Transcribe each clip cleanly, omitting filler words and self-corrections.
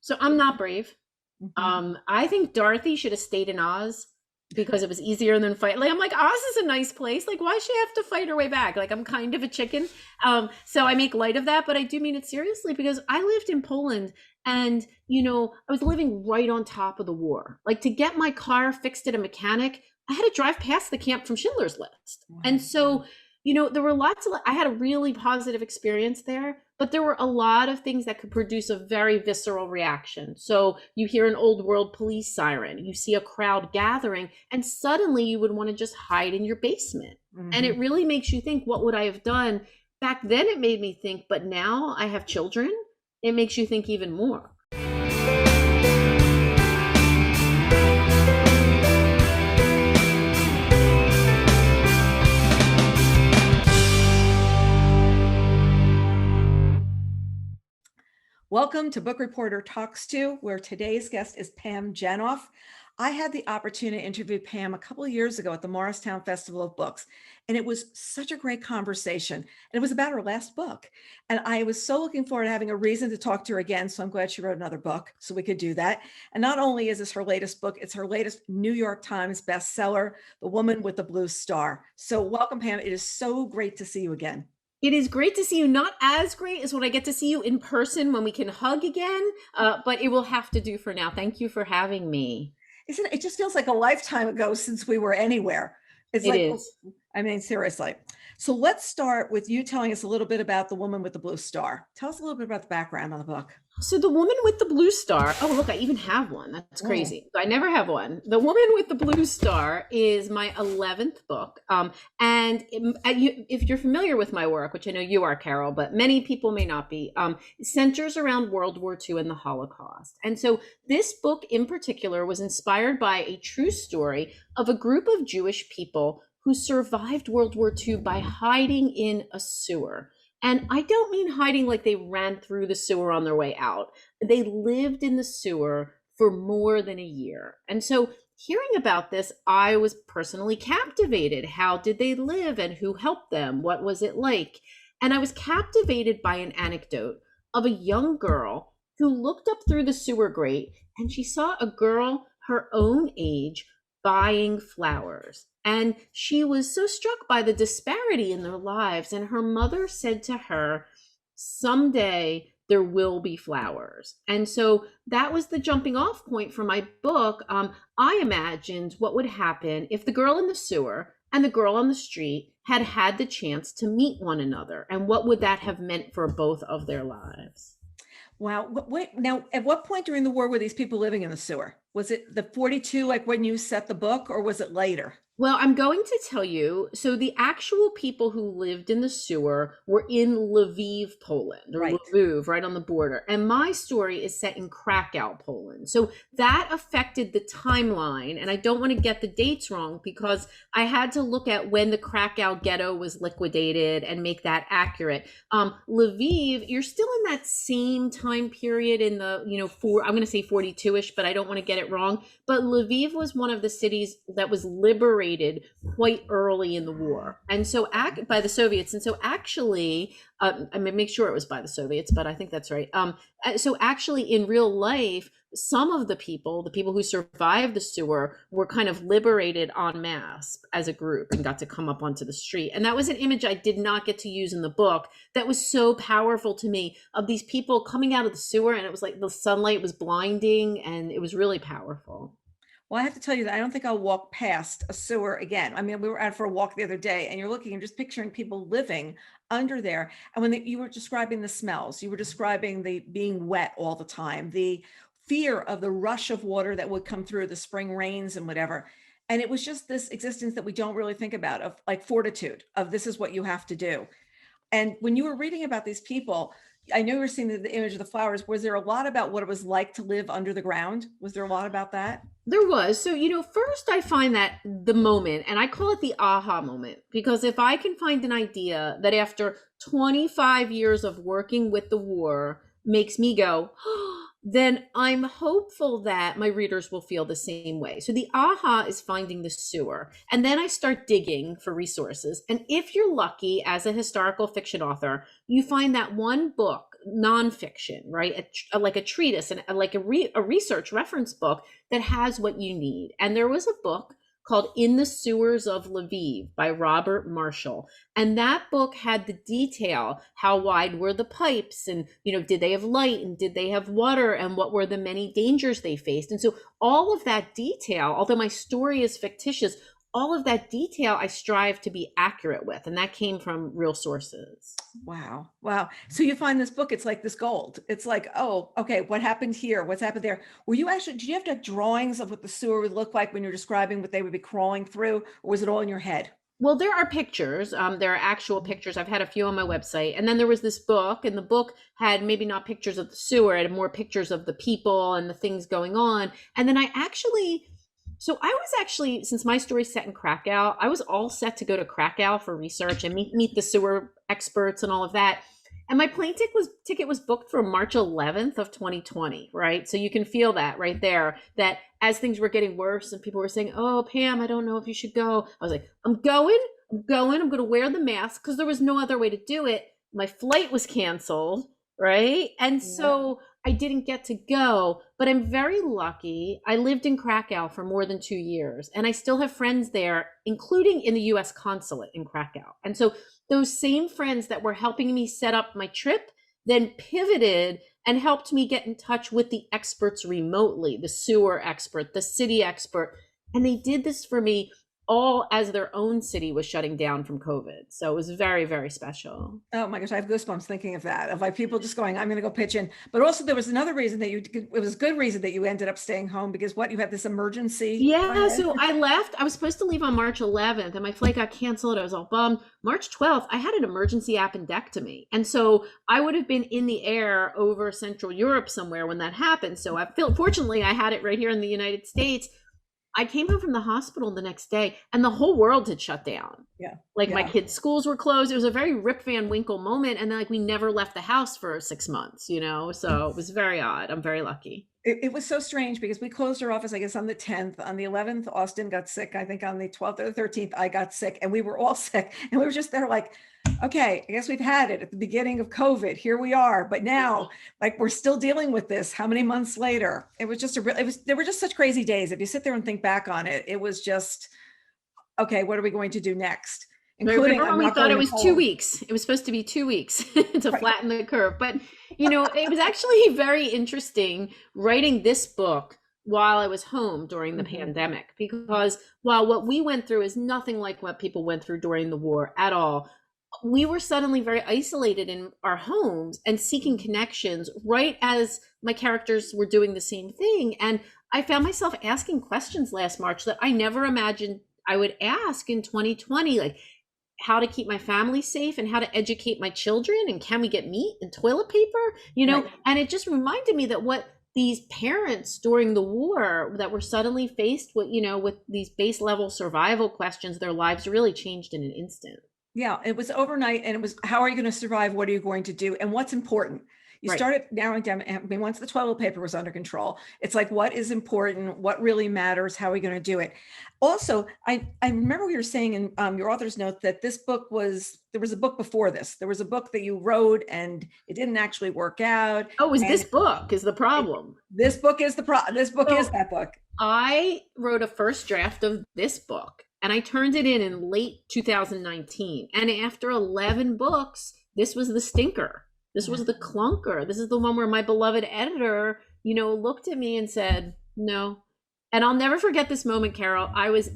So I'm not brave. Mhm. I think Dorothy should have stayed in Oz because it was easier than fight. Like I'm like, Oz is a nice place. Like, why does she have to fight her way back? Like I'm kind of a chicken. So I make light of that, but I do mean it seriously because I lived in Poland and I was living right on top of the war. Like to get my car fixed at a mechanic, I had to drive past the camp from Schindler's List. And Wow. so, there were I had a really positive experience there, but there were a lot of things that could produce a very visceral reaction. So you hear an old world police siren, you see a crowd gathering, and suddenly you would want to just hide in your basement. And Mhm. it really makes you think, what would I have done? Back then it made me think, but now I have children. It makes you think even more. Welcome to Book Reporter Talks To, where today's guest is Pam Jenoff. I had the opportunity to interview Pam a couple of years ago at the Morristown Festival of Books, and it was such a great conversation. And it was about her last book. And I was so looking forward to having a reason to talk to her again. So I'm glad she wrote another book so we could do that. And not only is this her latest book, it's her latest New York Times bestseller, The Woman with the Blue Star. So welcome, Pam. It is so great to see you again. It is great to see you. Not as great as when I get to see you in person when we can hug again, but it will have to do for now. Thank you for having me. Isn't it? It just feels like a lifetime ago since we were anywhere. It's It like, is. I mean, seriously. So let's start with you telling us a little bit about The Woman with the Blue Star. Tell us a little bit about the background on the book. So the woman with the blue star. Oh, look, I even have one. That's Oh, crazy. I never have one. The woman with the blue star is my 11th book. And if you're familiar with my work, which I know you are, Carol, but many people may not be, it centers around World War II and the Holocaust. And so this book in particular was inspired by a true story of a group of Jewish people who survived World War II by hiding in a sewer. And I don't mean hiding like they ran through the sewer on their way out. They lived in the sewer for more than a year. And so hearing about this, I was personally captivated. How did they live and who helped them? What was it like? And I was captivated by an anecdote of a young girl who looked up through the sewer grate and she saw a girl her own age buying flowers. And she was so struck by the disparity in their lives. And her mother said to her, someday there will be flowers. And so that was the jumping off point for my book. I imagined what would happen if the girl in the sewer and the girl on the street had had the chance to meet one another. And what would that have meant for both of their lives? wow. Now, at what point during the war were these people living in the sewer? Was it the 42, like when you set the book, or was it later? Well, I'm going to tell you. So, the actual people who lived in the sewer were in Lviv, Poland, or Right. Lviv, right on the border. And my story is set in Krakow, Poland. So, that affected the timeline. And I don't want to get the dates wrong because I had to look at when the Krakow Ghetto was liquidated and make that accurate. Lviv, you're still in that same time period in the, I'm going to say 42 ish, but I don't want to get it wrong. But Lviv was one of the cities that was liberated quite early in the war, and so by the Soviets. And so actually, I mean, make sure it was by the Soviets, but I think that's right. So actually, in real life, some of the people who survived the sewer, were kind of liberated en masse as a group and got to come up onto the street. And that was an image I did not get to use in the book. That was so powerful to me, of these people coming out of the sewer, and it was like the sunlight was blinding, and it was really powerful. Well, I have to tell you that I don't think I'll walk past a sewer again. I mean, we were out for a walk the other day, and you're looking and just picturing people living under there. And you were describing the smells, you were describing the being wet all the time, the fear of the rush of water that would come through the spring rains and whatever. And it was just this existence that we don't really think about, of like fortitude, of this is what you have to do. And when you were reading about these people, I know you were seeing the image of the flowers. Was there a lot about what it was like to live under the ground? Was there a lot about that? There was. So, first I find that the moment, and I call it the aha moment, because if I can find an idea that after 25 years of working with the war makes me go, then I'm hopeful that my readers will feel the same way. So the aha is finding the sewer. And then I start digging for resources. And if you're lucky as a historical fiction author, you find that one book nonfiction, right? Like a treatise and like a research reference book that has what you need. And there was a book called In the Sewers of Lviv by Robert Marshall. And that book had the detail, how wide were the pipes, and, did they have light, and did they have water, and what were the many dangers they faced. And so all of that detail, although my story is fictitious, all of that detail I strive to be accurate with. And that came from real sources. Wow. Wow. So you find this book, it's like this gold. It's like, oh, okay, what happened here? What's happened there? Did you have to have drawings of what the sewer would look like when you're describing what they would be crawling through? Or was it all in your head? Well, there are pictures. There are actual pictures. I've had a few on my website. And then there was this book, and the book had maybe not pictures of the sewer, it had more pictures of the people and the things going on. And then so I was actually, since my story's set in Krakow, I was all set to go to Krakow for research and meet the sewer experts and all of that. And my plane ticket was booked for March 11th of 2020, right? So you can feel that right there, that as things were getting worse and people were saying, oh, Pam, I don't know if you should go. I was like, I'm going, I'm going to wear the mask, because there was no other way to do it. My flight was canceled, right? And so I didn't get to go, but I'm very lucky. I lived in Krakow for more than 2 years, and I still have friends there, including in the US consulate in Krakow. And so those same friends that were helping me set up my trip then pivoted and helped me get in touch with the experts remotely, the sewer expert, the city expert. And they did this for me all as their own city was shutting down from COVID. So it was very, very special. Oh my gosh, I have goosebumps thinking of that, of like people just going, I'm going to go pitch in. But also there was another reason it was a good reason that you ended up staying home, because you had this emergency. Yeah, so I left. I was supposed to leave on March 11th and my flight got canceled. I was all bummed. March 12th, I had an emergency appendectomy. And so I would have been in the air over Central Europe somewhere when that happened. So fortunately, I had it right here in the United States. I came home from the hospital the next day and the whole world had shut down. Yeah. My kids' schools were closed. It was a very Rip Van Winkle moment. And then we never left the house for 6 months, so it was very odd. I'm very lucky. It was so strange because we closed our office, I guess, on the 10th. On the 11th, Austin got sick. I think on the 12th or the 13th, I got sick, and we were all sick. And we were just there like, okay, I guess we've had it at the beginning of COVID. Here we are. But now, we're still dealing with this. How many months later? It was just there were just such crazy days. If you sit there and think back on it, it was just, okay, what are we going to do next? Including, we thought it was 2 weeks. It was supposed to be 2 weeks to flatten the curve. But, it was actually very interesting writing this book while I was home during the pandemic, because while what we went through is nothing like what people went through during the war at all, we were suddenly very isolated in our homes and seeking connections right as my characters were doing the same thing. And I found myself asking questions last March that I never imagined I would ask in 2020, like how to keep my family safe and how to educate my children, and can we get meat and toilet paper, Right. And it just reminded me that what these parents during the war that were suddenly faced with, with these base level survival questions, their lives really changed in an instant. Yeah, it was overnight, and it was, how are you going to survive? What are you going to do? And what's important? You Right. started narrowing down. I mean, once the toilet paper was under control, it's like, what is important? What really matters? How are we going to do it? Also, I remember you were saying in your author's note that there was a book before this. There was a book that you wrote and it didn't actually work out. Oh, it was this book is the problem. This book is this book is that book. I wrote a first draft of this book and I turned it in late 2019. And after 11 books, this was the stinker. This was the clunker. This is the one where my beloved editor, looked at me and said, no. And I'll never forget this moment, Carol. I was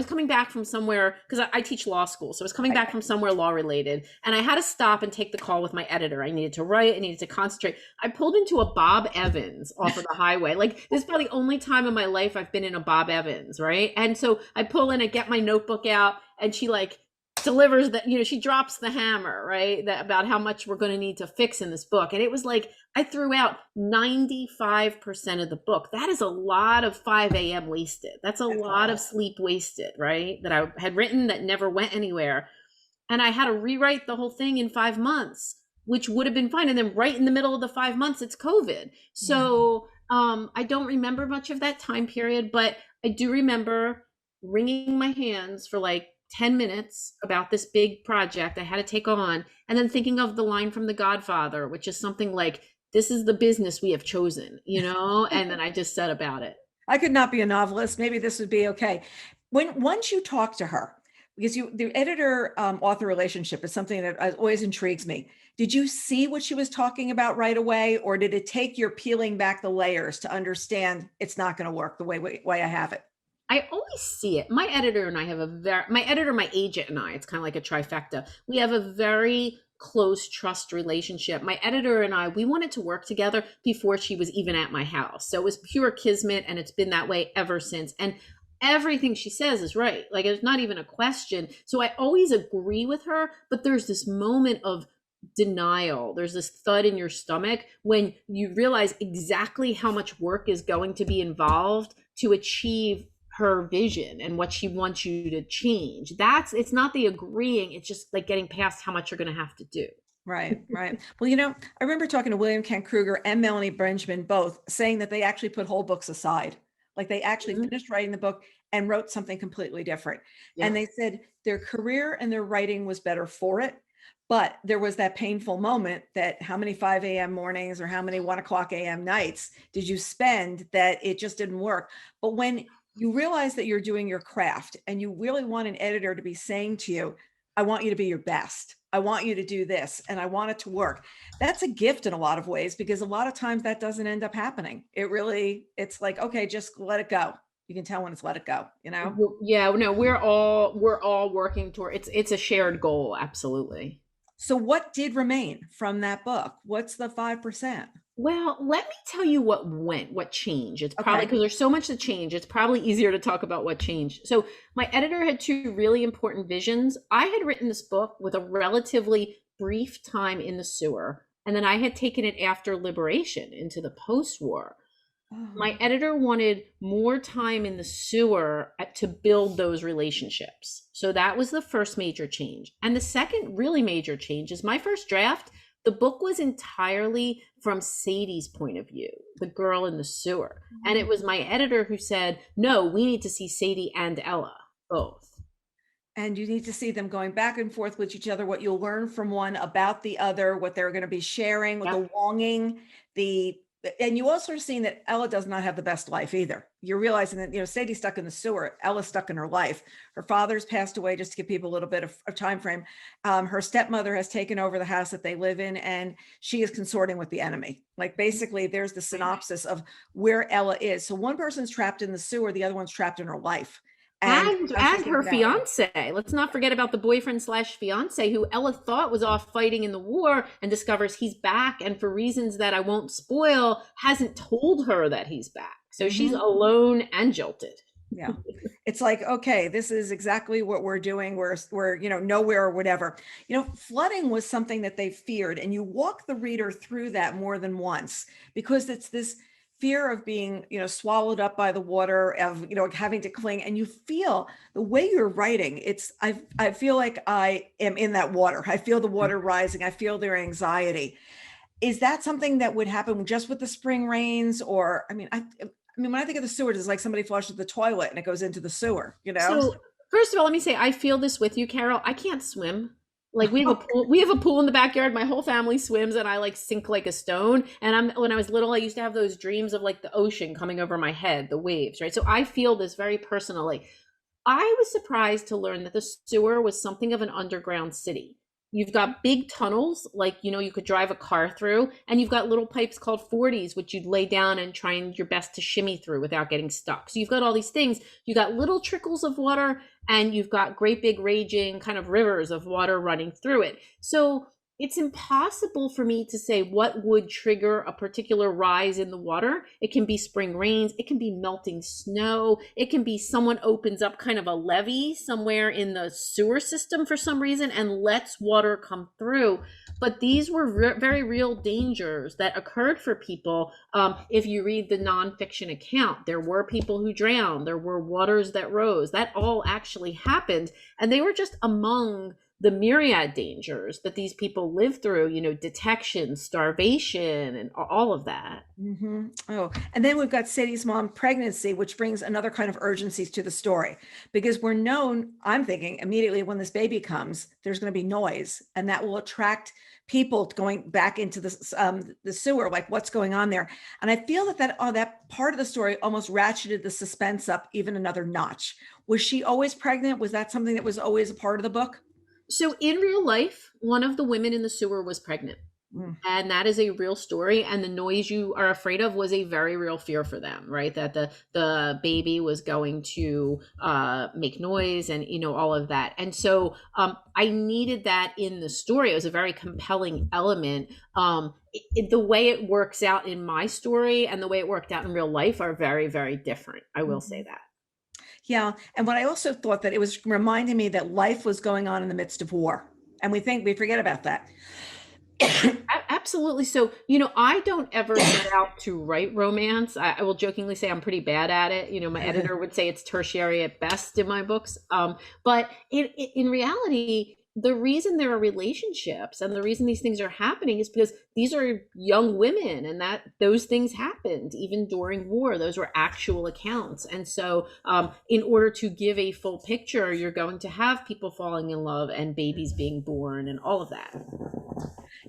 coming back from somewhere, because I teach law school. So I was coming back from somewhere law related. And I had to stop and take the call with my editor. I needed to write. I needed to concentrate. I pulled into a Bob Evans off of the highway. This is probably the only time in my life I've been in a Bob Evans, right? And so I pull in, I get my notebook out, and she delivers that, she drops the hammer, right? About how much we're going to need to fix in this book. And it was like, I threw out 95% of the book. That is a lot of 5 a.m. wasted. That's a lot of sleep wasted, right? That I had written that never went anywhere. And I had to rewrite the whole thing in 5 months, which would have been fine. And then right in the middle of the 5 months, it's COVID. So I don't remember much of that time period, but I do remember wringing my hands for 10 minutes about this big project I had to take on, and then thinking of the line from The Godfather, which is something like, this is the business we have chosen, and then I just said about it. I could not be a novelist. Maybe this would be okay. When once you talk to her, because the editor author relationship is something that always intrigues me. Did you see what she was talking about right away, or did it take your peeling back the layers to understand it's not going to work the way I have it? I always see it. My editor and I have my editor, my agent and I, it's kind of like a trifecta. We have a very close trust relationship. My editor and I, we wanted to work together before she was even at my house. So it was pure kismet, and it's been that way ever since. And everything she says is right. Like, it's not even a question. So I always agree with her, but there's this moment of denial. There's this thud in your stomach when you realize exactly how much work is going to be involved to achieve her vision and what she wants you to change. It's not the agreeing, it's just like getting past how much you're going to have to do. Right, right. Well, I remember talking to William Kent Kruger and Melanie Benjamin both saying that they actually put whole books aside. Like they actually finished writing the book and wrote something completely different. Yeah. And they said their career and their writing was better for it. But there was that painful moment that how many 5 a.m. mornings or how many 1 a.m. nights did you spend that it just didn't work. But when you realize that you're doing your craft and you really want an editor to be saying to you, I want you to be your best. I want you to do this and I want it to work. That's a gift in a lot of ways, because a lot of times that doesn't end up happening. It's like, okay, just let it go. You can tell when it's let it go, Yeah, no, we're all working toward it's a shared goal, absolutely. So what did remain from that book? What's the 5%? Well, let me tell you what changed. It's probably because there's so much to change. It's probably easier to talk about what changed. So my editor had two really important visions. I had written this book with a relatively brief time in the sewer, and then I had taken it after liberation into the post-war. My editor wanted more time in the sewer to build those relationships. So that was the first major change. And the second really major change is my first draft. The book was entirely from Sadie's point of view, the girl in the sewer. And it was my editor who said, no, we need to see Sadie and Ella both. And you need to see them going back and forth with each other, what you'll learn from one about the other, what they're going to be sharing, with the longing, and you also are seeing that Ella does not have the best life either. You're realizing that, Sadie's stuck in the sewer. Ella's stuck in her life. Her father's passed away, just to give people a little bit of time frame. Her stepmother has taken over the house that they live in, and she is consorting with the enemy. Like basically there's the synopsis of where Ella is. So one person's trapped in the sewer, the other one's trapped in her life. And her fiance. Let's not forget about the boyfriend / fiance who Ella thought was off fighting in the war and discovers he's back. And for reasons that I won't spoil, hasn't told her that he's back. So she's alone and jilted. Yeah. It's like, okay, this is exactly what we're doing. We're nowhere or whatever. Flooding was something that they feared. And you walk the reader through that more than once, because it's this fear of being, swallowed up by the water, of, having to cling. And you feel the way you're writing, I feel like I am in that water. I feel the water rising. I feel their anxiety. Is that something that would happen just with the spring rains? Or, when I think of the sewer, it's like somebody flushes the toilet and it goes into the sewer, So first of all, let me say, I feel this with you, Carol. I can't swim. Like we have a pool in the backyard. My whole family swims, and I sink like a stone. And when I was little, I used to have those dreams of the ocean coming over my head, the waves, right? So I feel this very personally. I was surprised to learn that the sewer was something of an underground city. You've got big tunnels, you could drive a car through, and you've got little pipes called 40s, which you'd lay down and try your best to shimmy through without getting stuck. So you've got all these things. You got little trickles of water, and you've got great big raging kind of rivers of water running through it. So it's impossible for me to say what would trigger a particular rise in the water. It can be spring rains. It can be melting snow. It can be someone opens up kind of a levee somewhere in the sewer system for some reason and lets water come through. But these were very real dangers that occurred for people. If you read the nonfiction account, there were people who drowned. There were waters that rose. That all actually happened. And they were just among the myriad dangers that these people live through, detection, starvation, and all of that. Oh, and then we've got Sadie's mom pregnancy, which brings another kind of urgency to the story because we're known, I'm thinking immediately when this baby comes, there's going to be noise and that will attract people going back into the sewer, like what's going on there. And I feel that part of the story almost ratcheted the suspense up even another notch. Was she always pregnant? Was that something that was always a part of the book? So in real life, one of the women in the sewer was pregnant. Mm. And that is a real story. And the noise you are afraid of was a very real fear for them, right? That the baby was going to make noise and, all of that. And so I needed that in the story. It was a very compelling element. The way it works out in my story and the way it worked out in real life are very, very different. I will say that. Yeah. And what I also thought that it was reminding me that life was going on in the midst of war. And we forget about that. Absolutely. So, I don't ever set out to write romance. I will jokingly say I'm pretty bad at it. My editor would say it's tertiary at best in my books. But in reality, the reason there are relationships and the reason these things are happening is because these are young women and that those things happened even during war. Those were actual accounts. And so in order to give a full picture, you're going to have people falling in love and babies being born and all of that.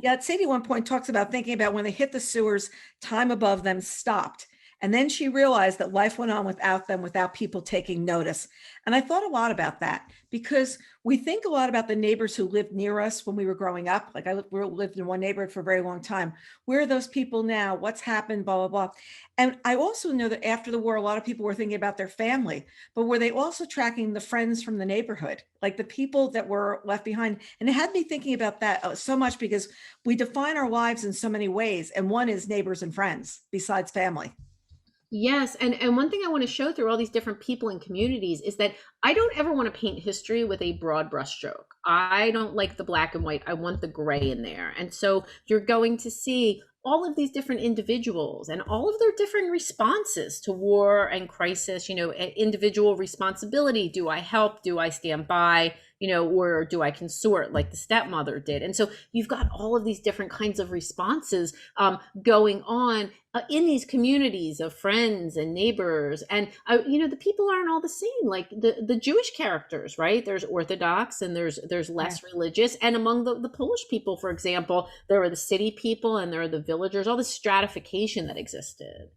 Yeah, Sadie at one point talks about thinking about when they hit the sewers, time above them stopped. And then she realized that life went on without them, without people taking notice. And I thought a lot about that because we think a lot about the neighbors who lived near us when we were growing up. Like we lived in one neighborhood for a very long time. Where are those people now? What's happened? Blah, blah, blah. And I also know that after the war, a lot of people were thinking about their family, but were they also tracking the friends from the neighborhood, like the people that were left behind? And it had me thinking about that so much because we define our lives in so many ways. And one is neighbors and friends besides family. Yes, and one thing I want to show through all these different people and communities is that I don't ever want to paint history with a broad brushstroke. I don't like the black and white. I want the gray in there. And so you're going to see all of these different individuals and all of their different responses to war and crisis, individual responsibility. Do I help? Do I stand by? Or do I consort like the stepmother did? And so you've got all of these different kinds of responses going on in these communities of friends and neighbors. And, the people aren't all the same. Like the Jewish characters, right? There's Orthodox and there's less religious. And among the Polish people, for example, there are the city people and there are the villagers, all the stratification that existed.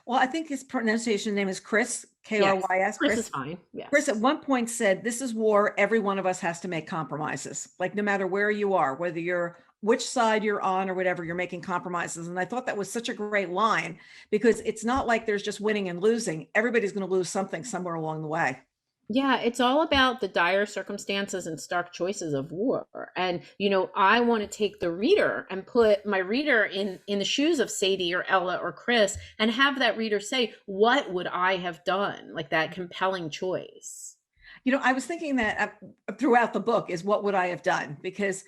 Well, I think his pronunciation name is Chris, Krys. Yes, Chris is fine. Yes. Chris at one point said, "This is war. Every one of us has to make compromises. Like no matter where you are, whether you're which side you're on or whatever, you're making compromises." And I thought that was such a great line because it's not like there's just winning and losing. Everybody's going to lose something somewhere along the way. Yeah, it's all about the dire circumstances and stark choices of war. And, I want to take the reader and put my reader in the shoes of Sadie or Ella or Chris and have that reader say, what would I have done? Like that compelling choice. I was thinking that throughout the book is what would I have done? Because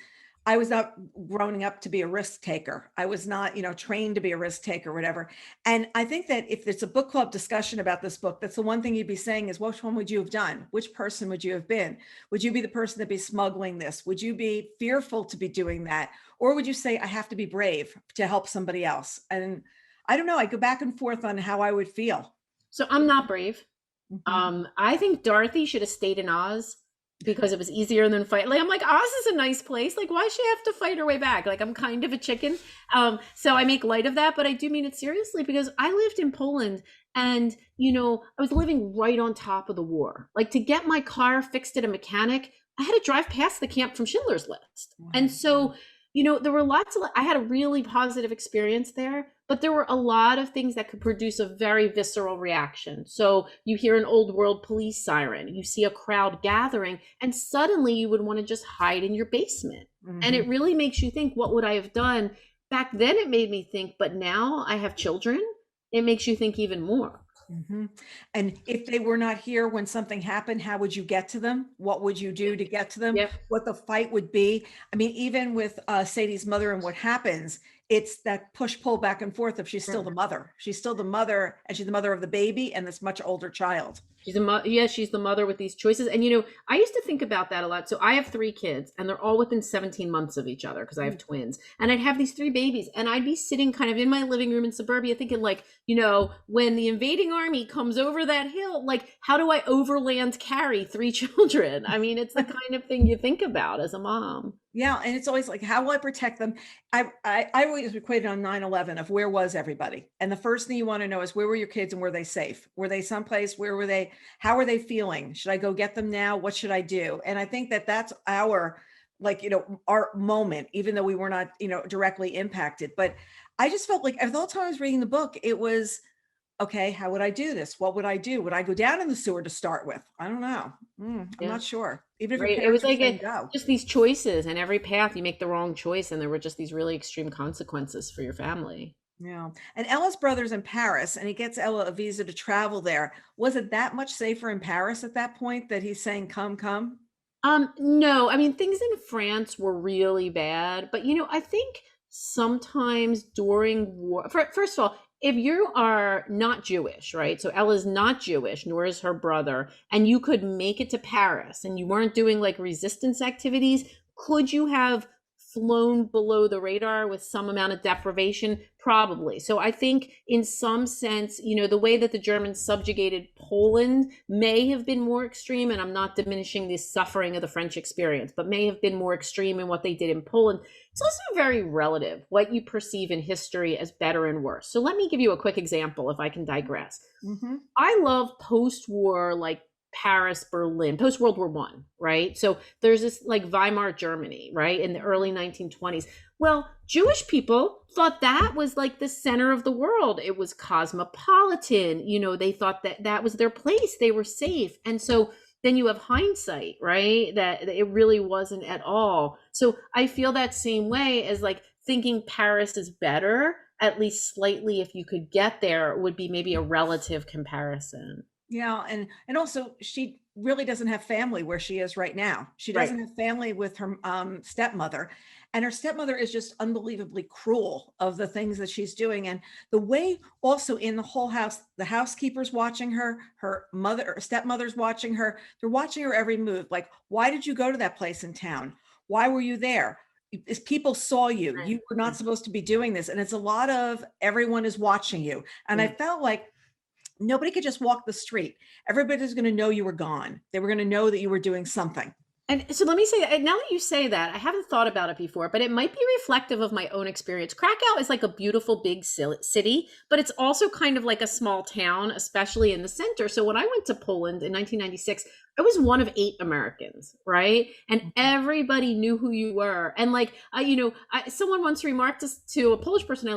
I was not growing up to be a risk taker. I was not, trained to be a risk taker or whatever. And I think that if it's a book club discussion about this book, that's the one thing you'd be saying is, which one would you have done? Which person would you have been? Would you be the person that be smuggling this? Would you be fearful to be doing that? Or would you say, I have to be brave to help somebody else? And I don't know. I go back and forth on how I would feel. So I'm not brave. Mm-hmm. I think Dorothy should have stayed in Oz because it was easier than fight. Like, I'm like, Oz is a nice place. Like, why does she have to fight her way back? Like, I'm kind of a chicken. So I make light of that, but I do mean it seriously because I lived in Poland and, I was living right on top of the war. Like to get my car fixed at a mechanic, I had to drive past the camp from Schindler's List. Wow. And so, there were I had a really positive experience there, but there were a lot of things that could produce a very visceral reaction. So you hear an old world police siren, you see a crowd gathering, and suddenly you would want to just hide in your basement. Mm-hmm. And it really makes you think, what would I have done? Back then it made me think, but now I have children. It makes you think even more. Mm-hmm. And if they were not here when something happened, how would you get to them? What would you do to get to them? Yep. What the fight would be? I mean, even with Sadie's mother and what happens, it's that push pull back and forth of she's still the mother. She's still the mother, and she's the mother of the baby and this much older child. Yeah, she's the mother with these choices. And I used to think about that a lot. So I have three kids and they're all within 17 months of each other because I have twins. And I'd have these three babies and I'd be sitting kind of in my living room in suburbia thinking like, when the invading army comes over that hill, like how do I overland carry three children? I mean, it's the kind of thing you think about as a mom. Yeah, and it's always like, how will I protect them? I always equated on 9/11 of where was everybody? And the first thing you want to know is where were your kids and were they safe? Were they someplace? Where were they? How are they feeling? Should I go get them now? What should I do? And I think that that's our our moment, even though we were not, directly impacted. But I just felt like the whole time I was reading the book, it was okay, how would I do this? What would I do? Would I go down in the sewer to start with? I don't know. I'm Yeah. not sure. Even if your Right. It was parents are like saying go. just these choices, and every path you make the wrong choice, and there were just these really extreme consequences for your family. Yeah. And Ella's brother's in Paris and he gets Ella a visa to travel there. Was it that much safer in Paris at that point that he's saying, come, come? No, I mean things in France were really bad, but I think sometimes during war, first of all, if you are not Jewish, right? So Ella's not Jewish, nor is her brother, and you could make it to Paris and you weren't doing like resistance activities, could you have flown below the radar with some amount of deprivation? Probably. So I think in some sense, the way that the Germans subjugated Poland may have been more extreme, and I'm not diminishing the suffering of the French experience, but may have been more extreme in what they did in Poland. It's also very relative what you perceive in history as better and worse. So let me give you a quick example if I can digress. Mm-hmm. I love post-war, like Paris, Berlin, post World War One, right? So there's this like Weimar Germany, right, in the early 1920s. Well, Jewish people thought that was like the center of the world. It was cosmopolitan. They thought that that was their place. They were safe. And so then you have hindsight, right? That it really wasn't at all. So I feel that same way as like thinking Paris is better, at least slightly, if you could get there, would be maybe a relative comparison. Yeah, and also she really doesn't have family where she is right now. She Right. doesn't have family with her stepmother, and her stepmother is just unbelievably cruel of the things that she's doing, and the way also in the whole house, the housekeeper's watching her, her mother or stepmother's watching her. They're watching her every move. Like, why did you go to that place in town? Why were you there? If people saw you, you were not supposed to be doing this, and it's a lot of everyone is watching you. And I Yeah. felt like nobody could just walk the street. Everybody's going to know you were gone. They were going to know that you were doing something. And so let me say, now that you say that, I haven't thought about it before, but it might be reflective of my own experience. Krakow is like a beautiful big city, but it's also kind of like a small town, especially in the center. So when I went to Poland in 1996, I was one of 8 Americans, right? And everybody knew who you were. And like, someone once remarked to a Polish person,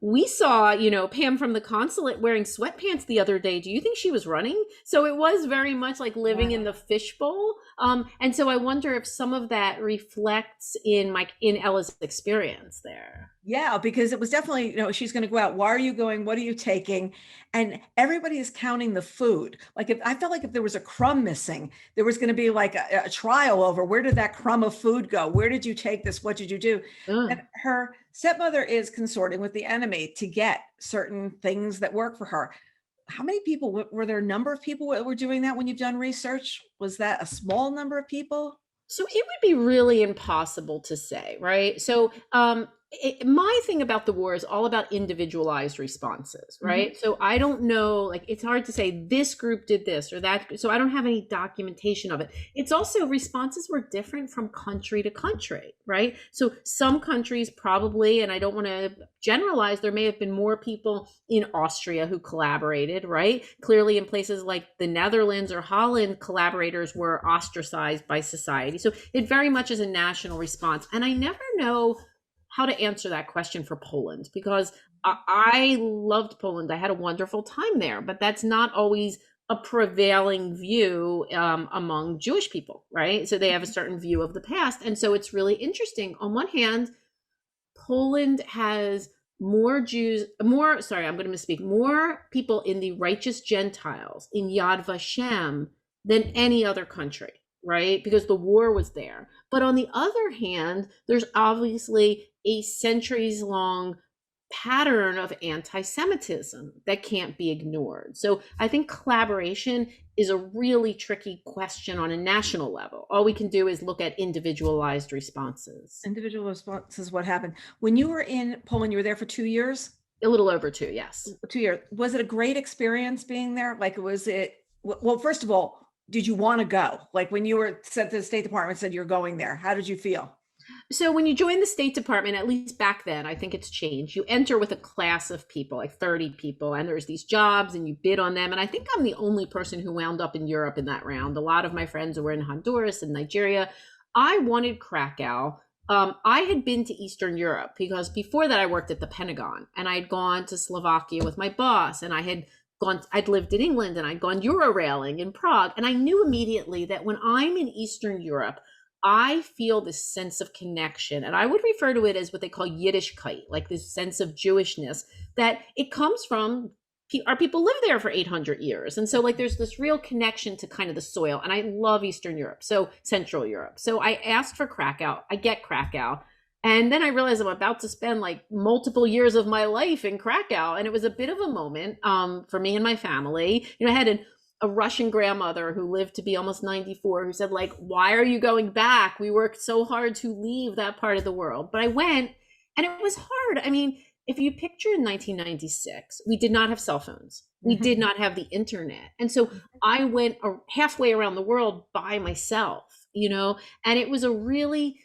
we saw, Pam from the consulate wearing sweatpants the other day. Do you think she was running? So it was very much like living in the fishbowl. And so I wonder if some of that reflects in Ella's experience there. Yeah, because it was definitely, she's going to go out. Why are you going? What are you taking? And everybody is counting the food. Like if I felt like if there was a crumb missing, there was going to be like a trial over where did that crumb of food go? Where did you take this? What did you do? And her stepmother is consorting with the enemy to get certain things that work for her. How many people were there? A number of people that were doing that when you've done research? Was that a small number of people? So it would be really impossible to say, right? So my thing about the war is all about individualized responses, right? So I don't know, like it's hard to say this group did this or that. So I don't have any documentation of it. It's also responses were different from country to country, right? So some countries probably, and I don't want to generalize, there may have been more people in Austria who collaborated, right? Clearly in places like the Netherlands or Holland, collaborators were ostracized by society. So it very much is a national response. And I never know how to answer that question for Poland because I loved Poland. I had a wonderful time there, but that's not always a prevailing view among Jewish people, right? So they have a certain view of the past. And so it's really interesting. On one hand, Poland has more Jews, more people in the righteous Gentiles in Yad Vashem than any other country, right? Because the war was there. But on the other hand, there's obviously a centuries long pattern of anti-Semitism that can't be ignored. So I think collaboration is a really tricky question on a national level. All we can do is look at individualized responses. Individual responses, what happened when you were in Poland? You were there for 2 years. A little over two, yes. 2 years. Was it a great experience being there? Like, was it, well, first of all, did you want to go? Like when you were sent to the State Department, said you're going there, how did you feel? So when you join the State Department, at least back then, I think it's changed. You enter with a class of people, like 30 people, and there's these jobs and you bid on them. And I think I'm the only person who wound up in Europe in that round. A lot of my friends were in Honduras and Nigeria. I wanted Krakow. I had been to Eastern Europe because before that I worked at the Pentagon, and I had gone to Slovakia with my boss, and I'd lived in England, and I'd gone Eurorailing in Prague. And I knew immediately that when I'm in Eastern Europe, I feel this sense of connection, and I would refer to it as what they call Yiddishkeit, like this sense of Jewishness, that it comes from our people live there for 800 years. And so like there's this real connection to kind of the soil. And I love Eastern Europe, so Central Europe. So I asked for Krakow, I get Krakow. And then I realized I'm about to spend like multiple years of my life in Krakow. And it was a bit of a moment for me and my family. You know, I had a Russian grandmother who lived to be almost 94 who said, like, why are you going back? We worked so hard to leave that part of the world. But I went, and it was hard. I mean, if you picture in 1996, we did not have cell phones. We did not have the internet. And so I went halfway around the world by myself, you know, and it was a really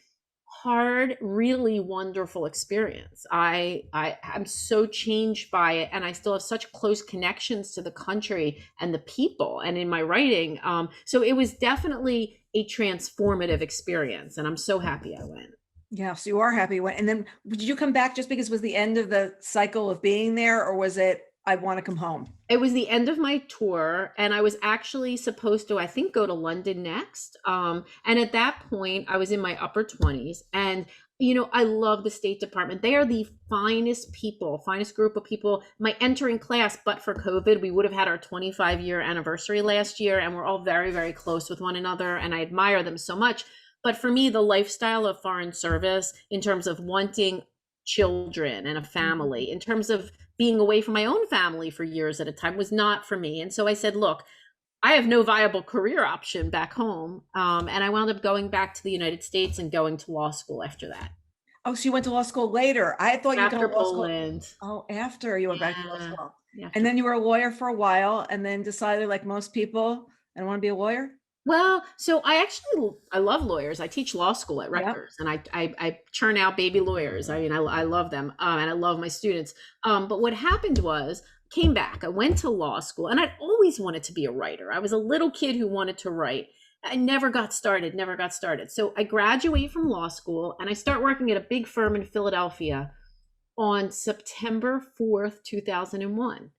hard, really wonderful experience. I'm so changed by it, and I still have such close connections to the country and the people and in my writing. So it was definitely a transformative experience, and I'm so happy I went. Yeah, so you are happy when, and then did you come back just because it was the end of the cycle of being there, or was it, I want to come home? It was the end of my tour, and I was actually supposed to, I think, go to London next. And at that point, I was in my upper 20s, and you know, I love the State Department. They are the finest people, finest group of people. My entering class, but for COVID, we would have had our 25-year anniversary last year, and we're all very, very close with one another, and I admire them so much. But for me, the lifestyle of foreign service, in terms of wanting children and a family, in terms of being away from my own family for years at a time, was not for me. And so I said, look, I have no viable career option back home. And I wound up going back to the United States and going to law school after that. Oh, so you went to law school later. I thought you were After going to law Poland. school. Oh, after you went back to law Yeah. school. Yeah. And then you were a lawyer for a while, and then decided, like most people, I don't want to be a lawyer. Well, so I love lawyers. I teach law school at Rutgers, and I churn out baby lawyers. I mean, I love them, and I love my students. But what happened was, came back. I went to law school, and I'd always wanted to be a writer. I was a little kid who wanted to write. I never got started. So I graduate from law school, and I start working at a big firm in Philadelphia on September 4th, 2001.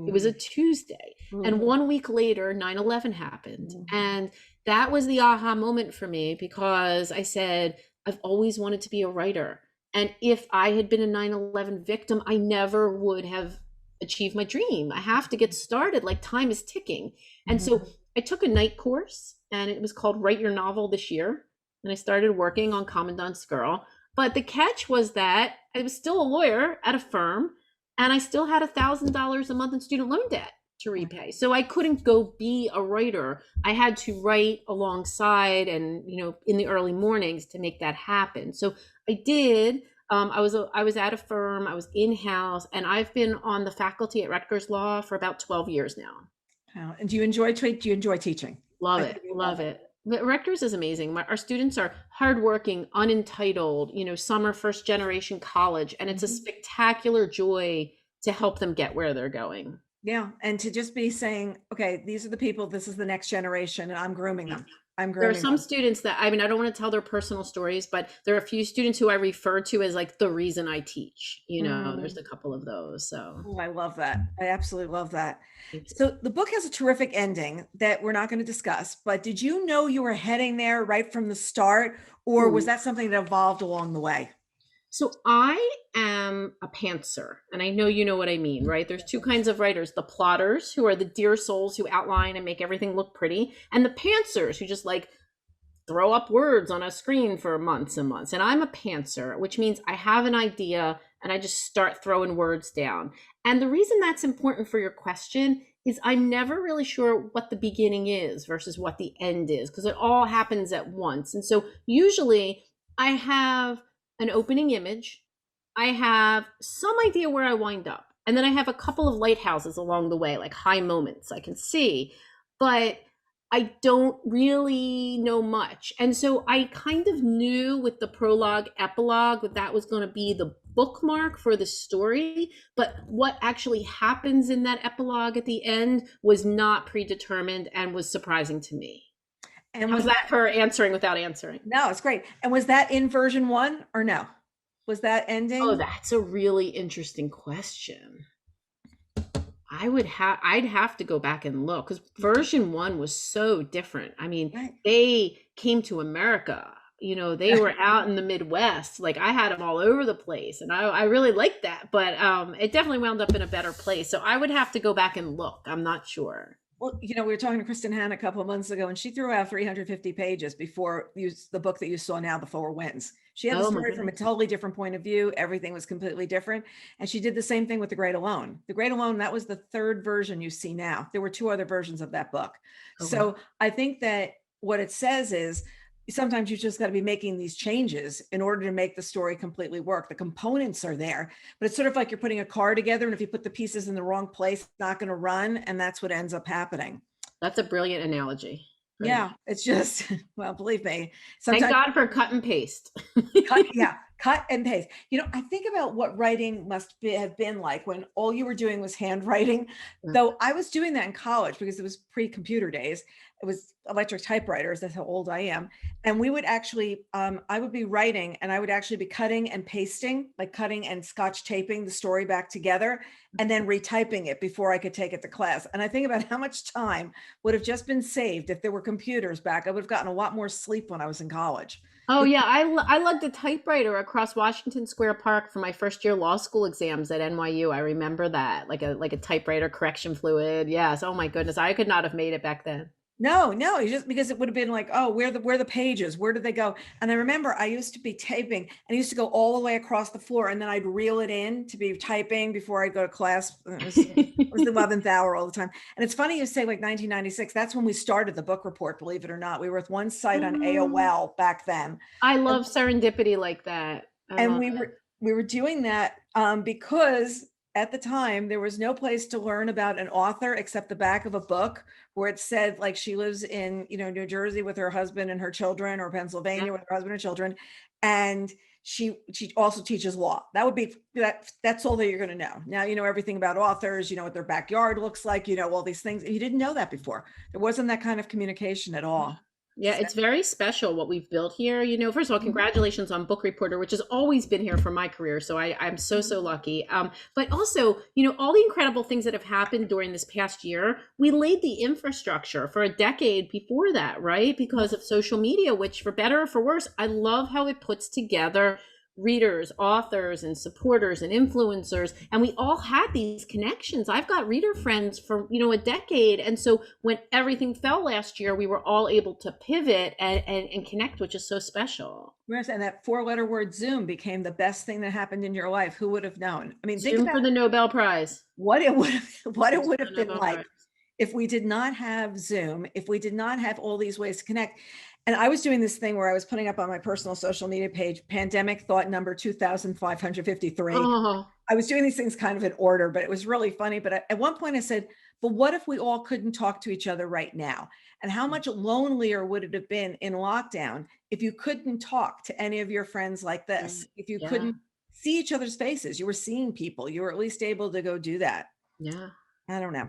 It was a Tuesday. And 1 week later, 9/11 happened. And that was the aha moment for me, because I said, I've always wanted to be a writer. And if I had been a 9/11 victim, I never would have achieved my dream. I have to get started. Like, time is ticking. And so I took a night course, and it was called Write Your Novel This Year. And I started working on Commandant's Girl. But the catch was that I was still a lawyer at a firm, and I still had $1,000 a month in student loan debt to repay. So I couldn't go be a writer. I had to write alongside and, you know, in the early mornings to make that happen. So I did. I was at a firm, I was in-house, and I've been on the faculty at Rutgers Law for about 12 years now. Wow. And do you enjoy teaching? Love it. But Rutgers is amazing. Our students are hardworking, unentitled, you know, some are first generation college, and it's a spectacular joy to help them get where they're going. Yeah. And to just be saying, okay, these are the people, this is the next generation, and I'm grooming them. There are some students that, I mean, I don't want to tell their personal stories, but there are a few students who I refer to as like the reason I teach, you know, there's a couple of those. So Oh, I love that. I absolutely love that. So the book has a terrific ending that we're not going to discuss, but did you know you were heading there right from the start, or was that something that evolved along the way? So I am a pantser, and I know you know what I mean, right? There's two kinds of writers: the plotters, who are the dear souls who outline and make everything look pretty, and the pantsers, who just like throw up words on a screen for months and months. And I'm a pantser, which means I have an idea and I just start throwing words down. And the reason that's important for your question is I'm never really sure what the beginning is versus what the end is, because it all happens at once. And so usually I have an opening image, I have some idea where I wind up, and then I have a couple of lighthouses along the way, like high moments I can see, but I don't really know much. And so I kind of knew with the prologue, epilogue, that was going to be the bookmark for the story. But what actually happens in that epilogue at the end was not predetermined and was surprising to me. And How's was that for answering without answering? no, it's great. And was that in version one or no? Was that Oh, ending? that's a really interesting question. I'd have to go back and look, because version one was so different. I mean, Right. they came to America, they were out in the Midwest. Like I had them all over the place, and I really liked that, but it definitely wound up in a better place. So I would have to go back and look. I'm not sure. Well, we were talking to Kristen Hahn a couple of months ago, and she threw out 350 pages before the book that you saw now, The Four Winds. She had the Oh my story from a goodness. totally different point of view. Everything was completely different. And she did the same thing with The Great Alone. The Great Alone, that was the third version you see now. There were two other versions of that book. Oh wow. So I think that what it says is sometimes you just got to be making these changes in order to make the story completely work. The components are there, but it's sort of like you're putting a car together, and if you put the pieces in the wrong place, it's not going to run. And that's what ends up happening. That's a brilliant analogy. Yeah, it's just, well, believe me, Thank sometimes God for cut and paste. cut and paste. I think about what writing must have been like when all you were doing was handwriting, though I was doing that in college because it was pre-computer days. It was electric typewriters. That's how old I am. And we would actually, I would be writing and I would actually be cutting and pasting, like cutting and scotch taping the story back together and then retyping it before I could take it to class. And I think about how much time would have just been saved if there were computers back. I would have gotten a lot more sleep when I was in college. Oh yeah, I lugged a typewriter across Washington Square Park for my first year law school exams at NYU. I remember that, like a typewriter correction fluid. Yes. Oh my goodness, I could not have made it back then. No, you just because it would have been like, oh, where the pages, where did they go? And I remember I used to be typing and I used to go all the way across the floor and then I'd reel it in to be typing before I'd go to class. It was the 11th hour all the time. And it's funny you say like 1996. That's when we started the book report, believe it or not. We were with one site on AOL back then. I And, love serendipity like that. I and love we it. were doing that because at the time there was no place to learn about an author except the back of a book where it said like she lives in New Jersey with her husband and her children, or Yeah. Pennsylvania with her husband and children, and she also teaches law. That would be that's all that you're going to know. Now you know everything about authors, you know what their backyard looks like, you know all these things. You didn't know that before. There wasn't that kind of communication at all. Yeah, it's very special what we've built here. First of all, congratulations on Book Reporter, which has always been here for my career. So I'm so lucky. But also, all the incredible things that have happened during this past year, we laid the infrastructure for a decade before that, right? Because of social media, which for better or for worse, I love how it puts together readers, authors, and supporters and influencers, and we all had these connections. I've got reader friends for a decade, and so when everything fell last year, we were all able to pivot and connect, which is so special. Yes, and that four-letter word Zoom became the best thing that happened in your life. Who would have known? I mean, think Zoom about for the Nobel Prize. what it would have Zoom for the been Nobel like Prize. if we did not have Zoom, if we did not have all these ways to connect. And I was doing this thing where I was putting up on my personal social media page, pandemic thought number 2553. Oh, I was doing these things kind of in order, but it was really funny. But at one point I said, but what if we all couldn't talk to each other right now? And how much lonelier would it have been in lockdown if you couldn't talk to any of your friends like this? If you yeah, couldn't see each other's faces, you were seeing people, you were at least able to go do that. yeah. I don't know.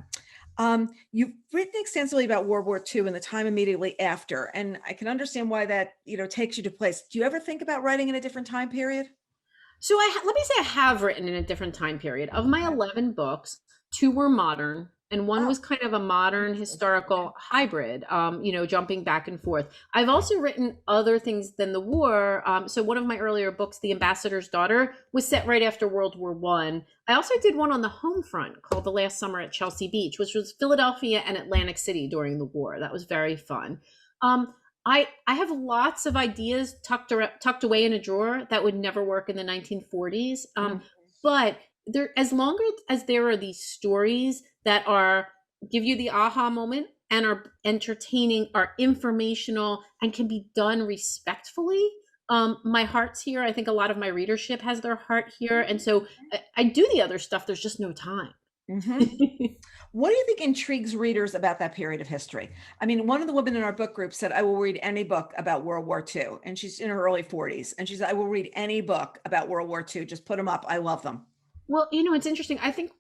You've written extensively about World War II and the time immediately after, and I can understand why that takes you to place. Do you ever think about writing in a different time period? So let me say I have written in a different time period. Of my 11 books, two were modern, and one Oh, was kind of a modern historical hybrid, jumping back and forth. I've also written other things than the war. So one of my earlier books, The Ambassador's Daughter, was set right after World War One. I also did one on the home front called The Last Summer at Chelsea Beach, which was Philadelphia and Atlantic City during the war. That was very fun. Um, I have lots of ideas tucked away in a drawer that would never work in the 1940s. Mhm. But there, as long as there are these stories that are give you the aha moment and are entertaining, are informational, and can be done respectfully, my heart's here. I think a lot of my readership has their heart here, and so I do the other stuff. There's just no time. Mhm. What do you think intrigues readers about that period of history? I mean, one of the women in our book group said, I will read any book about World War II. And she's in her early 40s. And she said, I will read any book about World War II. Just put them up. I love them. Well, it's interesting. I think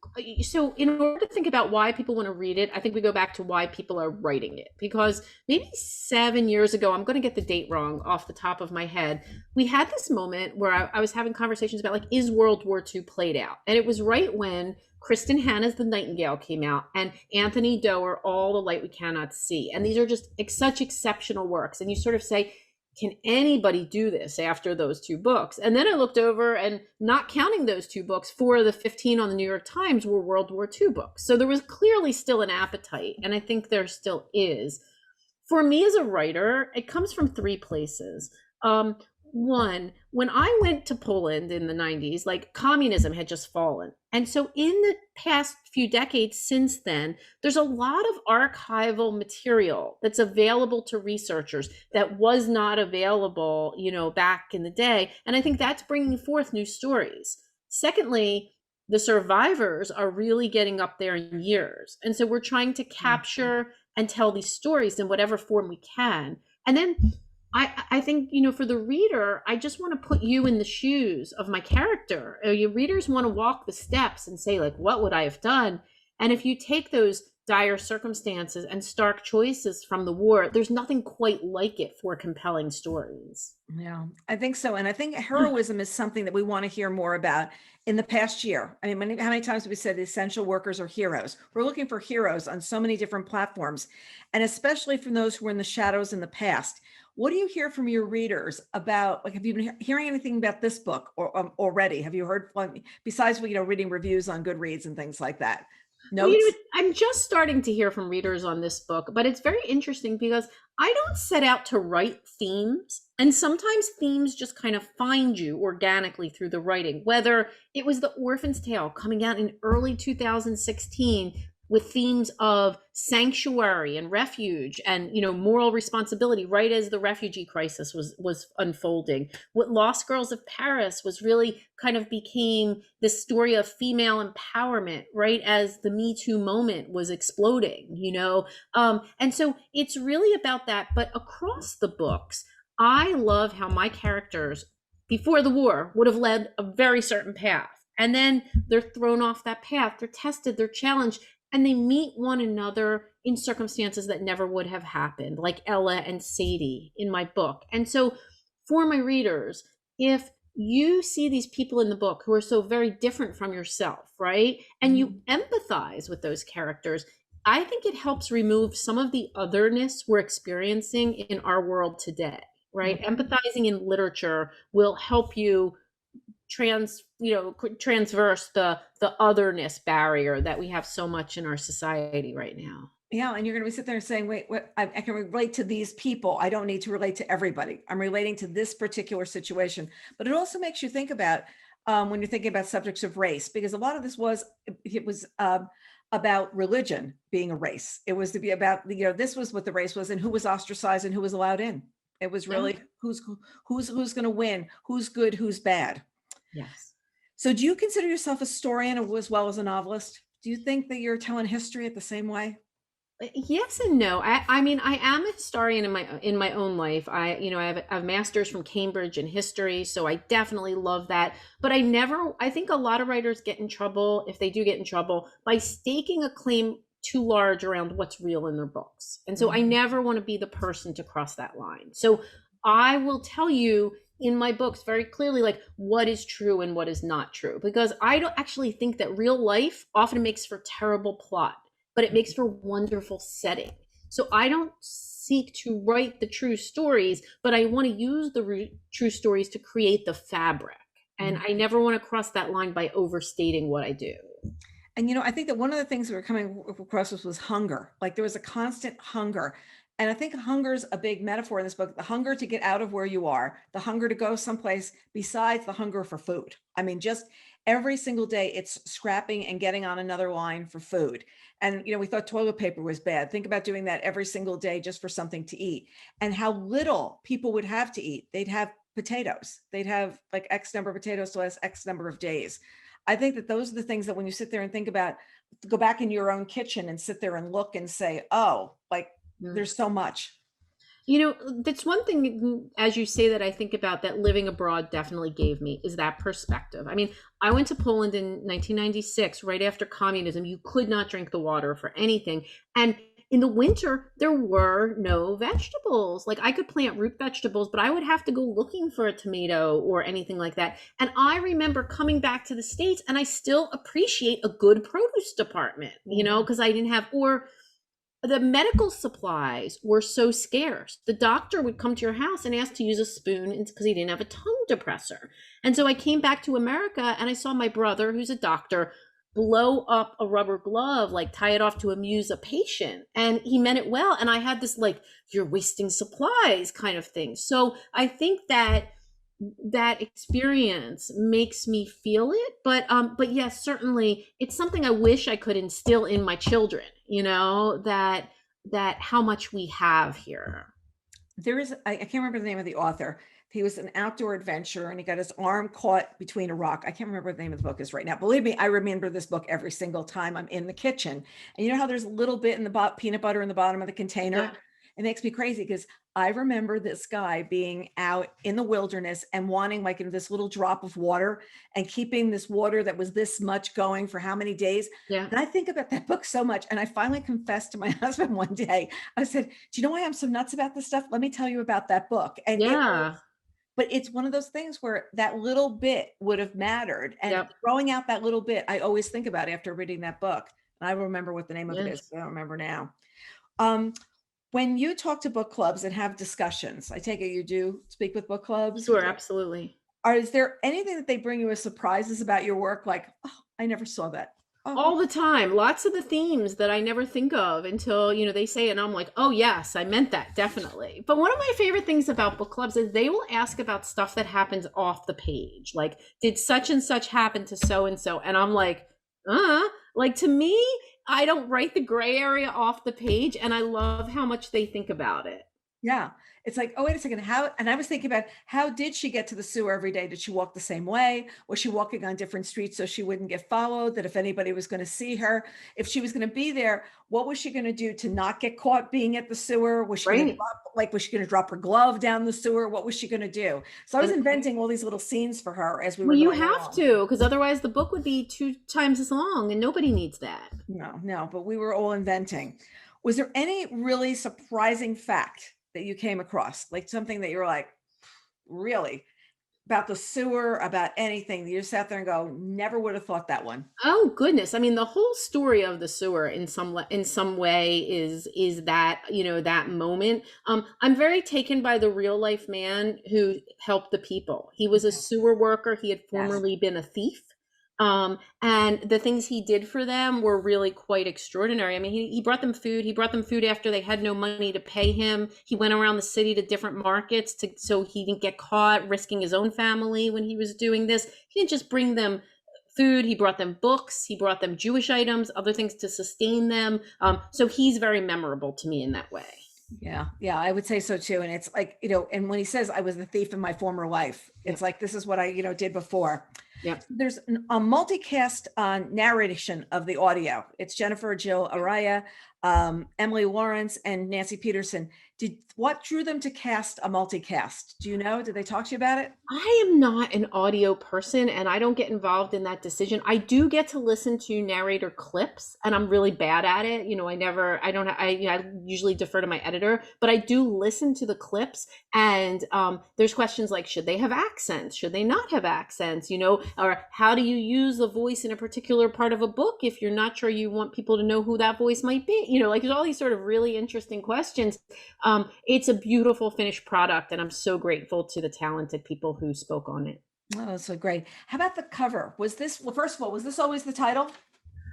so. In order to think about why people want to read it, I think we go back to why people are writing it. Because maybe 7 years ago, I'm going to get the date wrong off the top of my head, we had this moment where I was having conversations about, like, is World War II played out? And it was right when Kristen Hanna's The Nightingale came out and Anthony Doerr, All the Light We Cannot See. And these are just such exceptional works. And you sort of say, can anybody do this after those two books? And then I looked over, and not counting those two books, 4 of the 15 on the New York Times were World War II books. So there was clearly still an appetite, and I think there still is. For me as a writer, it comes from 3 places. One, when I went to Poland in the 90s, like, communism had just fallen. And so in the past few decades since then, there's a lot of archival material that's available to researchers that was not available, back in the day. And I think that's bringing forth new stories. Secondly, the survivors are really getting up there in years. And so we're trying to capture and tell these stories in whatever form we can. And then I think, for the reader, I just want to put you in the shoes of my character. Your readers want to walk the steps and say, like, what would I have done? And if you take those dire circumstances and stark choices from the war, there's nothing quite like it for compelling stories. Yeah, I think so. And I think heroism is something that we want to hear more about in the past year. I mean, how many times have we said the essential workers are heroes? We're looking for heroes on so many different platforms, and especially from those who were in the shadows in the past. What do you hear from your readers about, like, have you been hearing anything about this book or already? Have you heard one besides, reading reviews on Goodreads and things like that? Well, Notes? I'm just starting to hear from readers on this book, but it's very interesting because I don't set out to write themes. And sometimes themes just kind of find you organically through the writing, whether it was The Orphan's Tale coming out in early 2016 with themes of sanctuary and refuge and, moral responsibility, right as the refugee crisis was unfolding. What Lost Girls of Paris was really kind of became this story of female empowerment, right as the Me Too moment was exploding. And so it's really about that. But across the books, I love how my characters before the war would have led a very certain path. And then they're thrown off that path, they're tested, they're challenged, and they meet one another in circumstances that never would have happened, like Ella and Sadie in my book. And so for my readers, if you see these people in the book who are so very different from yourself, right? And you empathize with those characters, I think it helps remove some of the otherness we're experiencing in our world today, right? Empathizing in literature will help you transverse the otherness barrier that we have so much in our society right now. Yeah, and you're going to be sitting there saying, wait, what? I can relate to these people. I don't need to relate to everybody. I'm relating to this particular situation. But it also makes you think about when you're thinking about subjects of race, because a lot of this was about religion being a race. It was to be about, this was what the race was and who was ostracized and who was allowed in. It was Yeah. really who's going to win, who's good, who's bad. Yes. So do you consider yourself a historian as well as a novelist? Do you think that you're telling history at the same way? Yes and no. I mean, I am a historian in my own life. I have a master's from Cambridge in history, so I definitely love that. But I think a lot of writers get in trouble, if they do get in trouble, by staking a claim too large around what's real in their books. And so I never want to be the person to cross that line. So I will tell you in my books very clearly, like, what is true and what is not true, because I don't actually think that real life often makes for terrible plot, but it makes for wonderful setting. So I don't seek to write the true stories, but I want to use the true stories to create the fabric. And I never want to cross that line by overstating what I do. And I think that one of the things we were coming across was hunger. Like, there was a constant hunger And I think hunger's a big metaphor in this book, the hunger to get out of where you are, the hunger to go someplace besides the hunger for food. I mean, just every single day it's scrapping and getting on another line for food. And, we thought toilet paper was bad. Think about doing that every single day just for something to eat, and how little people would have to eat. They'd have potatoes. They'd have like X number of potatoes to last X number of days. I think that those are the things that when you sit there and think about, go back in your own kitchen and sit there and look and say, oh, like, Mm. there's so much. That's one thing, as you say, that I think about that living abroad definitely gave me is that perspective. I mean, I went to Poland in 1996, right after communism. You could not drink the water for anything. And in the winter, there were no vegetables. Like I could plant root vegetables, but I would have to go looking for a tomato or anything like that. And I remember coming back to the States and I still appreciate a good produce department, because I didn't have, or the medical supplies were so scarce. The doctor would come to your house and ask to use a spoon because he didn't have a tongue depressor. And so I came back to America and I saw my brother, who's a doctor, blow up a rubber glove, like tie it off to amuse a patient. And he meant it well. And I had this like, you're wasting supplies kind of thing. So I think that experience makes me feel it, but yes, certainly it's something I wish I could instill in my children, that how much we have here. There is, I can't remember the name of the author. He was an outdoor adventurer and he got his arm caught between a rock. I can't remember what the name of the book is right now. Believe me, I remember this book every single time I'm in the kitchen. And you know how there's a little bit in the peanut butter in the bottom of the container? Yeah. It makes me crazy because I remember this guy being out in the wilderness and wanting like this little drop of water and keeping this water that was this much going for how many days. Yeah. And I think about that book so much. And I finally confessed to my husband one day, I said, do you know why I'm so nuts about this stuff? Let me tell you about that book. And Yeah. but it's one of those things where that little bit would have mattered. And Yep. throwing out that little bit, I always think about after reading that book. And I remember what the name of it is, Yes. but I don't remember now. Um, when you talk to book clubs and have discussions, I take it you do speak with book clubs. Sure, absolutely. Is there anything that they bring you as surprises about your work? Like, oh, I never saw that. Oh, All the time. Lots of the themes that I never think of until, they say it and I'm like, "Oh, yes, I meant that, definitely." But one of my favorite things about book clubs is they will ask about stuff that happens off the page. Like, did such and such happen to so and so? And I'm like, like to me, I don't write the gray area off the page and I love how much they think about it. yeah. It's like, oh, wait a second. How, and I was thinking about how did she get to the sewer every day? Did she walk the same way? Was she walking on different streets so she wouldn't get followed? That if anybody was going to see her, if she was going to be there, what was she going to do to not get caught being at the sewer? Was she going to Right. drop, like, was she going to drop her glove down the sewer? What was she going to do? So I was And inventing all these little scenes for her as we were well, you going have along. to, because otherwise the book would be 2 times as long and nobody needs that. No, no, but we were all inventing. Was there any really surprising fact that you came across? Like something that you were like, really? About the sewer, about anything that you sat there and go, never would have thought that one. Oh goodness. I mean, the whole story of the sewer in some way is that, that moment. I'm very taken by the real life man who helped the people. He was a sewer worker. He had Yes. formerly been a thief. And the things he did for them were really quite extraordinary. I mean, he brought them food. He brought them food after they had no money to pay him. He went around the city to different markets so he didn't get caught risking his own family when he was doing this. He didn't just bring them food. He brought them books. He brought them Jewish items, other things to sustain them. So he's very memorable to me in that way. Yeah. Yeah. I would say so too. And it's like, and when he says I was the thief in my former life, it's Yep. like, this is what I, did before. Yep. There's a multicast narration of the audio. It's Jennifer Jill Araya, Emily Lawrence, and Nancy Peterson. What drew them to cast a multicast? Do you know? Did they talk to you about it? I am not an audio person and I don't get involved in that decision. I do get to listen to narrator clips and I'm really bad at it. I usually defer to my editor, but I do listen to the clips and there's questions like, should they have accents? Should they not have accents? Or how do you use a voice in a particular part of a book if you're not sure you want people to know who that voice might be? Like there's all these sort of really interesting questions. It's a beautiful finished product and I'm so grateful to the talented people who spoke on it. Oh, that's so great. How about the cover? Well, first of all, was this always the title?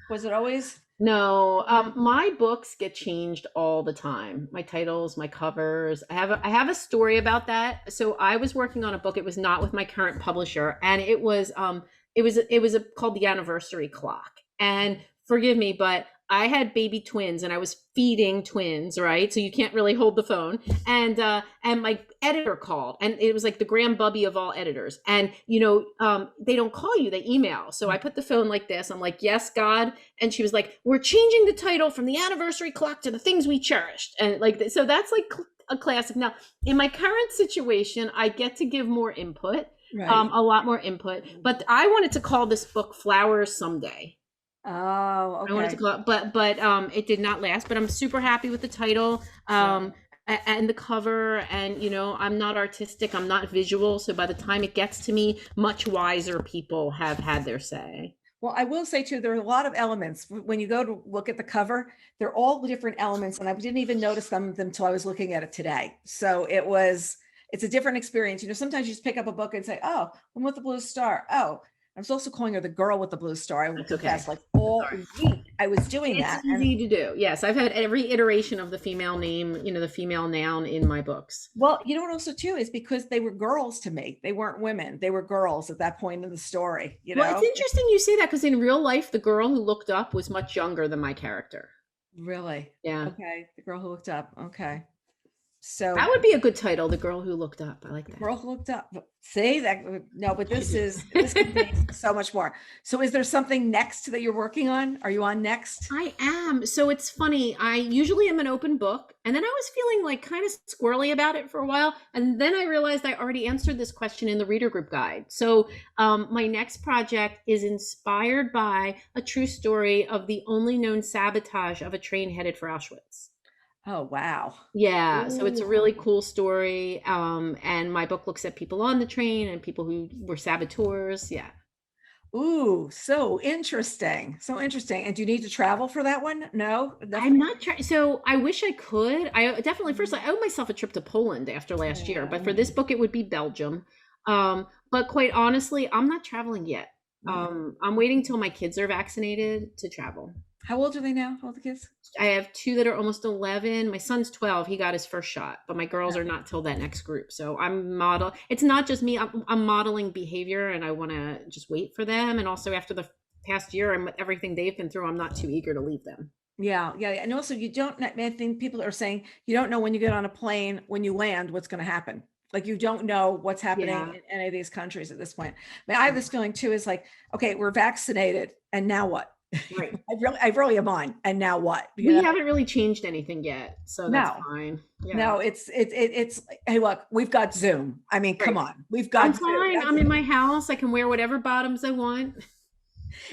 Was it always? No, my books get changed all the time. My titles, my covers. I have a story about that. So I was working on a book. It was not with my current publisher, and it was called The Anniversary Clock. And forgive me, but I had baby twins and I was feeding twins, right? So you can't really hold the phone. And my editor called, and it was like the grandbubby of all editors. And they don't call you, they email. So I put the phone like this. I'm like, yes, God. And she was like, we're changing the title from The Anniversary Clock to The Things We Cherished. And like, so that's like a classic. Now, in my current situation, I get to give more input, Right. a lot more input. But I wanted to call this book Flowers Someday. Oh, I wanted to okay. call it, but it did not last. But I'm super happy with the title, Sure. and the cover. And I'm not artistic, I'm not visual. So by the time it gets to me, much wiser people have had their say. Well, I will say too, there are a lot of elements. When you go to look at the cover, they're all different elements, and I didn't even notice some of them until I was looking at it today. So it's a different experience. Sometimes you just pick up a book and say, "Oh, I'm with the blue star." Oh, I was also calling her the girl with the blue star. I will That's okay. confess, like all Sorry. week I was doing It's that, and easy to do. Yes, I've had every iteration of the female name, the female noun in my books. well, you know what also too is because they were girls to me. They weren't women. They were girls at that point in the story. Well, it's interesting you say that because in real life, the girl who looked up was much younger than my character. Really? Yeah. Okay, the girl who looked up. Okay, That so would be a good title, The Girl Who Looked Up. I like the that. girl who looked up. See that? No, but this contains so much more. So, is there something next that you're working on? Are you on next? I am. So it's funny. I usually am an open book. And then I was feeling like kind of squirrely about it for a while. And then I realized I already answered this question in the reader group guide. So my next project is inspired by a true story of the only known sabotage of a train headed for Auschwitz. Oh, wow. Yeah, so it's a Ooh. really cool story. And my book looks at people on the train and people who were saboteurs. Yeah. Ooh, so interesting. So interesting. And do you need to travel for that one? No, I'm definitely. not trying. So I wish I could. I definitely first I owe myself a trip to Poland after last year, but for this book it would be Belgium. But quite honestly, I'm not traveling yet. Yeah. I'm waiting till my kids are vaccinated to travel. How old are they now? How old are the kids? I have two that are almost 11. My son's 12. He got his first shot, but my girls Yeah. are not till that next group. So it's not just me. I'm modeling behavior and I want to just wait for them. And also after the past year and with everything they've been through, I'm not too eager to leave them. Yeah, yeah. And also you don't, I think people are saying you don't know when you get on a plane, when you land, what's going to happen. Like you don't know what's happening Yeah. in any of these countries at this point. I mean, I have this feeling too, is like, okay, we're vaccinated and now what? Right. I really am on. And now what? We haven't really changed anything yet, so that's No, fine. Yeah. no, it's, hey, look, we've got Zoom. I mean, come Right. on, we've I'm got Zoom. fine. I'm in my house. I can wear whatever bottoms I want.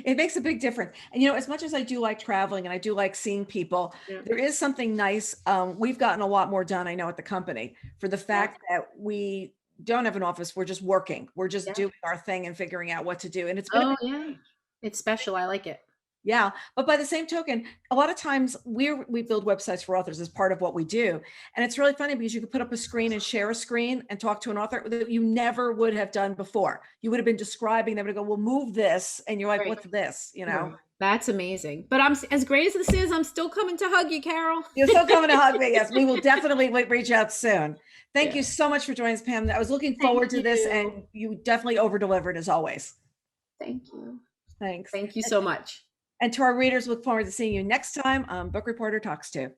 It makes a big difference. And as much as I do like traveling and I do like seeing people, Yeah. there is something nice. We've gotten a lot more done, I know, at the company for the Yeah. fact that we don't have an office. We're just working. We're just Yeah. doing our thing and figuring out what to do. And it's been a Oh, big yeah. It's special. I like it. yeah. But by the same token, a lot of times we build websites for authors as part of what we do. And it's really funny because you could put up a screen and share a screen and talk to an author that you never would have done before. You would have been describing them to go, well, move this. And you're like, Right. what's this? Yeah. That's amazing. But I'm as great as this is, I'm still coming to hug you, Carol. You're still coming to hug me. Yes, we will definitely reach out soon. Thank Yeah. you so much for joining us, Pam. I was looking Thank forward to this, you. and you definitely over delivered as always. Thank you. Thanks. Thank you so much. And to our readers, look forward to seeing you next time on Book Reporter Talks To.